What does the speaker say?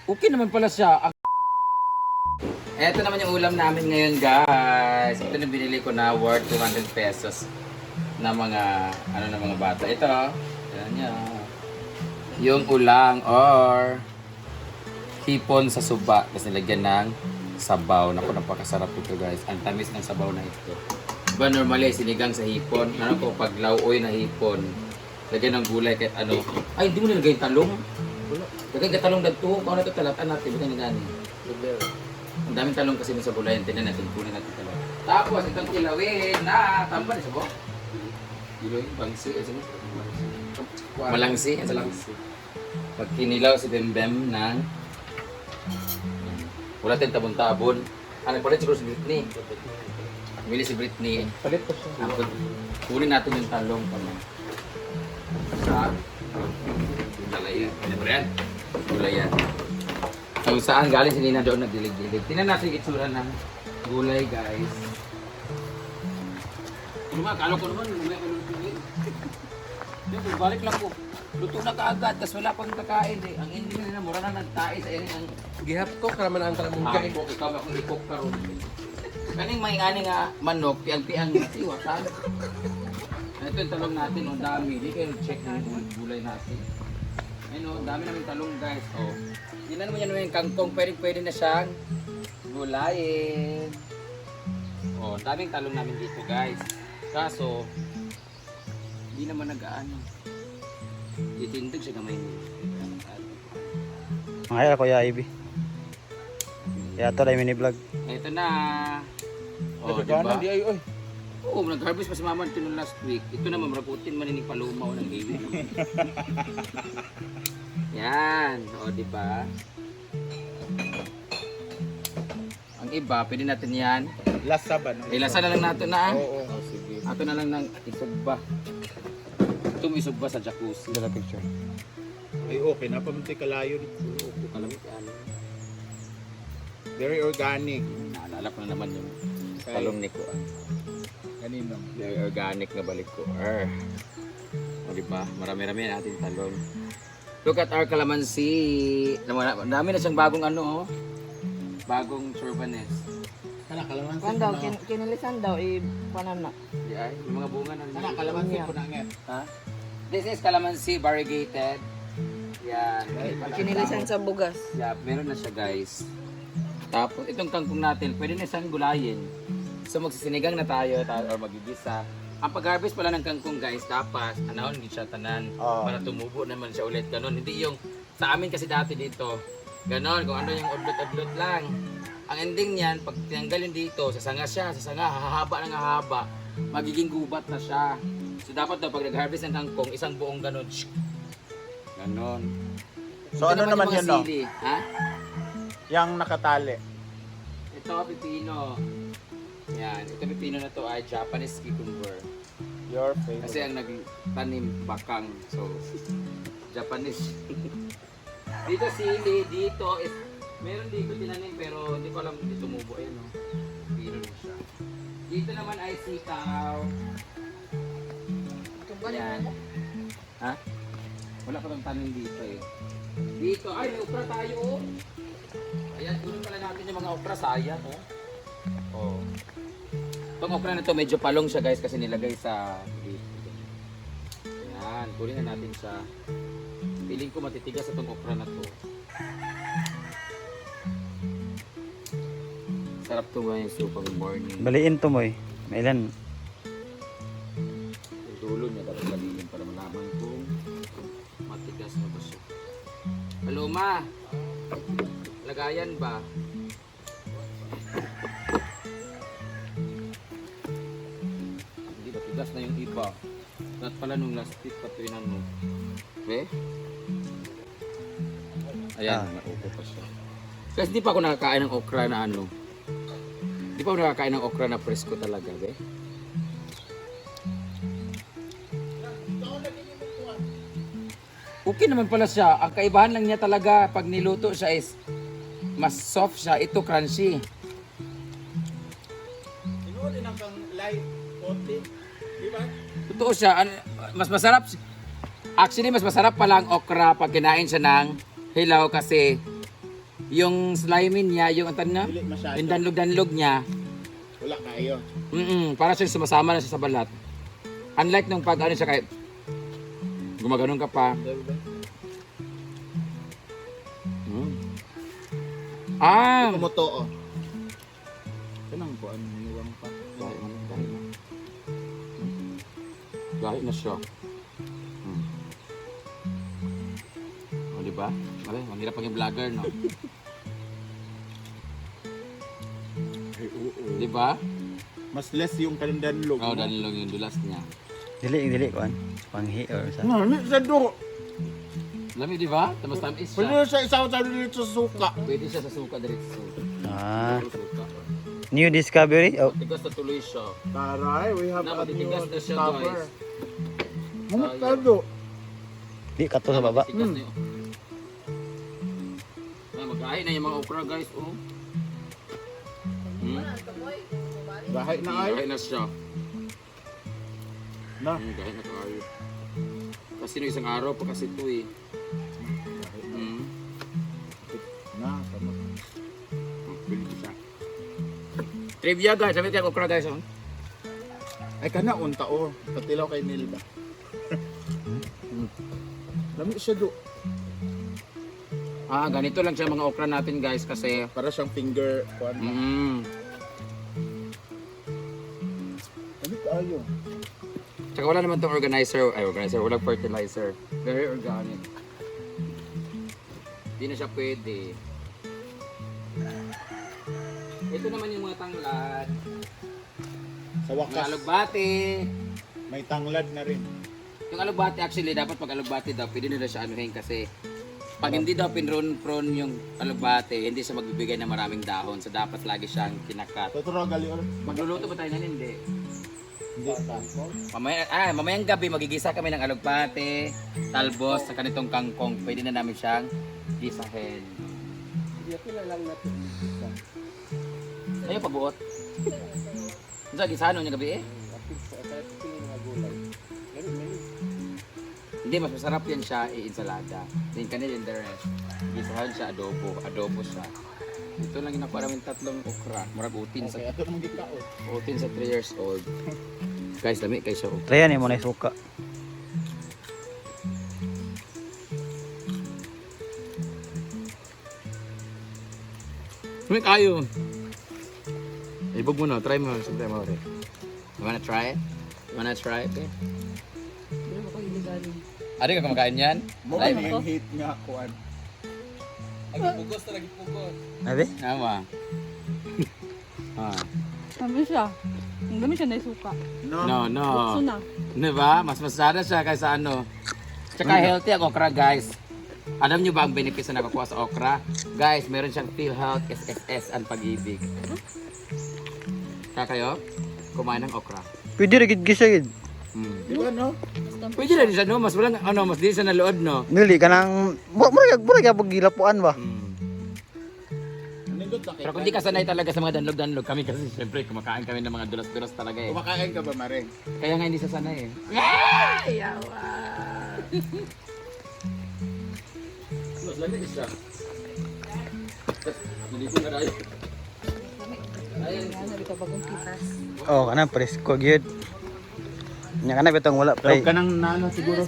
Okay naman pala siya. Ito naman yung ulam namin ngayon, guys. Ito na binili ko na worth 200 pesos na mga na mga bata. Ito, yan yan. Yung ulang or hipon sa suba. Kasi nilagyan ng sabaw. Naku, napakasarap ito, guys. Ang tamis ng sabaw na ito. Diba normally sinigang sa hipon? Ano ko pag lauoy na hipon? Lagyan ng gulay kahit ano. Ay, hindi mo nilagay yung talong? Lagay ka talong dagto. Kung ano ito talatan natin. Baga nilani. Ang daming talong kasi sa gulayan. Tinan natin. Kunin natin talong. Tapos itong kilawin na tambal. Isa po? Kilawin. Bangsi. Malangsi. Pag kinilaw si Bembem ng wala tayong tabon-tabon. Nagpalit siguro si Britney. Bili si Britney. Palit po siya. Kunin natin yung talong kami. Sa gulayan. Ano ba yan? Gulayan. Kung saan galing si Nina doon nagdilig-dilig. Tingnan natin yung itsura ng gulay, guys. Kalo ko naman, lumaya ko yung balik lang po. Luto na kaagad, tas wala pang kakain eh. Ang ending na mura na nagtae sa irin ang Gihap ko, karaman ang kalamungkay. hapok. Ikaw akong ipok ka ron. Kaning may ngani nga manok, piang-piang siwa, sabi. Ito yung talong natin, ang dami. Hindi kayo check na yung gulay natin. Ayun o, dami namin talong, guys. Oh. Tingnan naman yan yung kangkong, pwede na siyang gulayin. Oh, daming talong namin dito, guys. Kaso, hindi naman nag-aano. Itindig siya gamay niya. Ngayon ako ya Ivy. Kaya ito lang mini vlog. Ito na. Oh, di ba? Di ay, oy. Oo, nag-harvest pa si Mama ito nung last week. Ito naman, maraputin man ni palumaw ng baby. Yan. O, di ba? Ang iba, pwede natin yan. Lasaban. Ilasa na lang natin na. Oo, sige. Ato na lang ng isugba. Ito mo isugba sa jacuzzi. Dala picture. Ay, okay. Napamunti kalayo. Oo, kalamit yan. Very organic. Naalala ko na naman yung talong ni ko. Kanino? Very organic na balik ko. O, di ba? Marami-rami natin talong. Look at our calamansi. Dami na siyang bagong ano, oh. Bagong turbanes. Kana kalamansi. Kan daw, kinilisan daw, panana. Di ay, yung mga bunga ng Kana kalamansi po na nga. Ha? This is calamansi variegated. Yan. Kinilisan sa bugas. Yeah, meron na siya, guys. Tapos itong kangkong natin, pwede na siyang gulayin. So magsisinigang na tayo or magigisa. Ang pag-harvest pala ng kangkong, guys, dapat anahon hindi siya tanan para tumubo naman siya ulit. Ganon, hindi yung sa amin kasi dati dito. Ganon, kung ano yung udlot-udlot lang. Ang ending niyan, pag tinanggalin dito, sasanga siya, hahaba ng hahaba, magiging gubat na siya. So dapat daw pag nag-harvest ng kangkong, isang buong ganon. Ganon. So Ito ano naman yung mga yun, no? sili, ha? Yang nakatali. Ito, pipino. Yan, ito pipino na to ay Japanese cucumber. Your favorite. Kasi ang nagtanim bakang. So, Japanese. Dito sili, dito is meron dito tinanim pero hindi ko alam hindi tumubo. Ayan o. Pipino na siya. Dito naman ay sitaw. Yan. Ha? Wala pa bang tanim dito eh. Dito, ay may okra tayo oh. Ayan, kunin pala natin yung mga okra, sayang oh. Oh. Itong okra na to medyo palong siya, guys, kasi nilagay sa dito. Ayan, kunin na natin siya. Feeling ko matitigas itong okra na to. Sarap to ba yung soup pag morning. Baliin to mo eh. Mailan? Yung dulo niya dapat baliin para malaman kung matigas na ba siya. Hello, ma! Lagayan ba? Hindi ba tigas na yung iba? Dapat pala nung last tip patuinan mo. Okay? Ayan, naupo pa siya. Kasi di pa ako nakakain ng okra na ano. Di pa ako nakakain ng okra na presko talaga, be. Okay naman pala siya. Ang kaibahan lang niya talaga pag niluto siya is mas soft siya. Ito crunchy. Tinuod din ang light, konti. Di ba? Totoo siya. Mas masarap. Actually, mas masarap pala ang okra pag kinain siya ng hilaw kasi yung slimy niya, yung antan na, Dili masyado. yung danlog-danlog niya, Wala kayo. para siya sumasama na siya sa balat. Unlike nung pag ano siya kay gumaganon ka pa. Ah! Kumoto, oh. Kanang po, ano, niwang pa. Gahi na siya. O, diba? Malay, manghirap pag yung vlogger, no? Ay, oo. Diba? Mas less yung kalindanlog. Oo, danlog yung dulas niya. Dili kuan. Panghi or sa. Ano, sa do. Lami, diba? Tamas tamis Pwede siya. siya isaw dito sa suka. Pwede siya sa suka, diretso. Ah, Suka. new discovery. Oh, Tigas na tuloy siya. Taray, we have Na, a new matitigas na siya, discover. guys. Mungot ka do. di kato sa baba. Tigas na yun. Ay, magkain na yung mga okra, guys, oh. Gahay na ay. Gahi na siya. Na. Gahi na kayo. Kasi no isang araw pa kasi ito eh. Na, tama. Pwede siya. Trivia guys, sabi kayo okra guys. Oh. Ay, kana unta, oh. Patilaw kay Nilda. Lami siya do. Ganito lang siya mga okra natin guys kasi Para siyang finger. Kuan. Ano kayo? Tsaka wala naman tong organizer, walang fertilizer. Very organic. Hindi na siya pwede. Ito naman yung mga tanglad. Sa Mga wakas, alugbati. may tanglad na rin. Yung alugbati actually, dapat pag alugbati daw, pwede nila siya anuhin kasi pag hindi daw pinron-pron yung alugbati, hindi siya magbibigay ng maraming dahon. So dapat lagi siyang kinakat. Totoo gali ulit. Magluluto ba tayo na hindi? Hindi pa. Mamayang gabi magigisa kami ng alugbati, talbos, sa kanitong kangkong. Pwede na namin siyang gisahin. Ayaw pabuot. Sa gisahan niya gabi eh. Hindi, mas masarap yan siya i-ensalada. Then kanil in the rest. Gisahan siya adobo. Adobo siya. Ito lang ginakuha namin tatlong okra. Murag utin sa Okay, ato naman gikaon. 14 sa 3 years old. Guys, lami kay siya. Tryan mo na suka. Lami kayo. Ibog mo na, try mo. Siyempre mo rin. You wanna try it? You wanna try it? Eh? Adi ka kumakain yan? Mo Live? yung hate nga kuan. Abi? Tama. Dami siya. Ang dami siya na suka. No, no. Bukso na. Diba? Mas masada siya kaysa ano. Tsaka healthy ang okra, guys. Alam nyo ba ang benefits na nakukuha sa okra? Guys, meron siyang PhilHealth, SSS, ang pag-ibig. Kaya kayo, kumain ng okra. Pwede ra gid gisa gid. Di ba no? Pwede na din siya, no? Mas walang, ano, mas di siya nalood, no? Dili kanang mura pag gilapuan ba. Nindot na kay. Pero kung di ka sanay talaga sa mga danlog-danlog kami kasi siyempre kumakain kami ng mga dulas-dulas talaga eh. Kumakain ka ba, Mareng? Kaya nga hindi sa sanay eh. Mas lagi siya. Naligo na tayo. Oh, kana presko gyud. Nya kana bitong wala Pero play. kanang nana siguro.